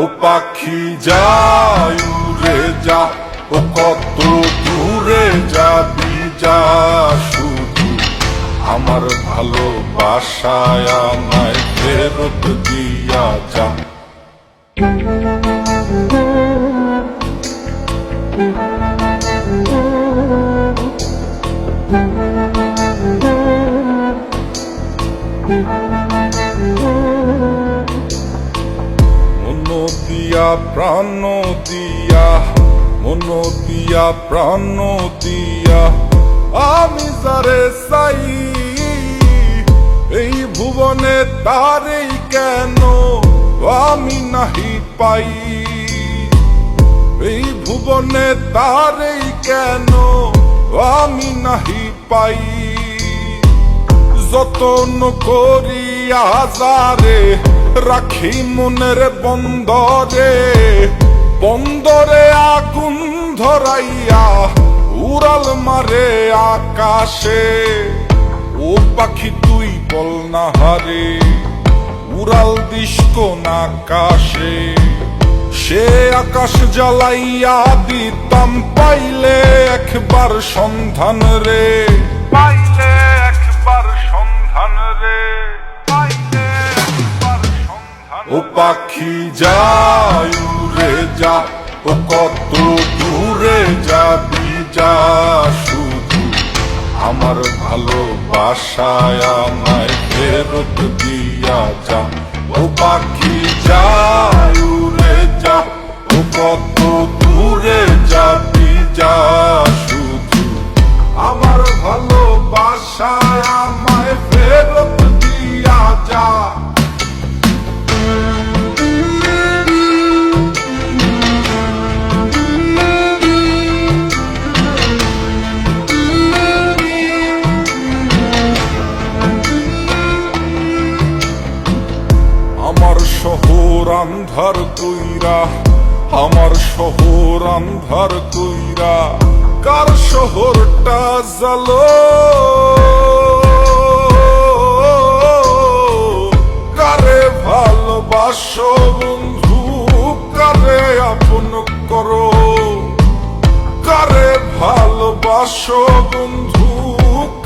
ও পাখি যায় উড়ে যা, ও কত দূরে যাবি যা, শুধু আমার ভালোবাসায় আমায় ফেরত দিয়া যা। মন দিয়া প্রাণ দিয়া, মন দিয়া প্রাণ দিয়া আমি যারে চাই, এই ভুবনে তারেই কেন আমি নাহি পাই, এই ভুবনে তারেই কেন আমি নাহি পাই। যতন করি আজারে রাখি মনের বন্দরে, বন্দরে আগুন ধরাইয়া উড়াল মারে আকাশে। ও পাখি তুই বল না হারে, উড়াল দিস কোন আকাশে, সে আকাশ জ্বালাইয়া দিতাম পাইলে একবার সন্ধান রে, পাইলে একবার সন্ধান রে, পাইলে একবার সন্ধান। ও পাখি যায় উড়ে যা, ও কত দূরে যাবি যা, শুধু আমার ভালোবাসায় আমায় ফেরত দিয়া যা। ও পাখি যায় উড়ে যা, ও কত দূরে যাবি যা, শুধু আমার ভালোবাসায় আমায় ফেরত দিয়া যা। আমার শহর আন্ধার কইরা, আমার শহর আন্ধার কইরা কার শহরটা জ্বালো, কারে ভালোবাসো বন্ধু, কারে আপন করো, কারে ভালোবাসো বন্ধু,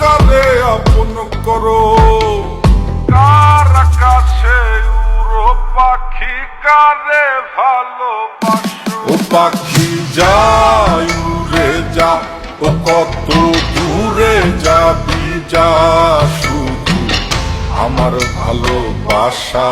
কারে আপন করো। কার আকাশে উড়ো পাখি, কারে ভালোবাসো। ও পাখি যায় উড়ে যা, ও কত দূরে যাবি যা, শুধু আমার ভালোবাসা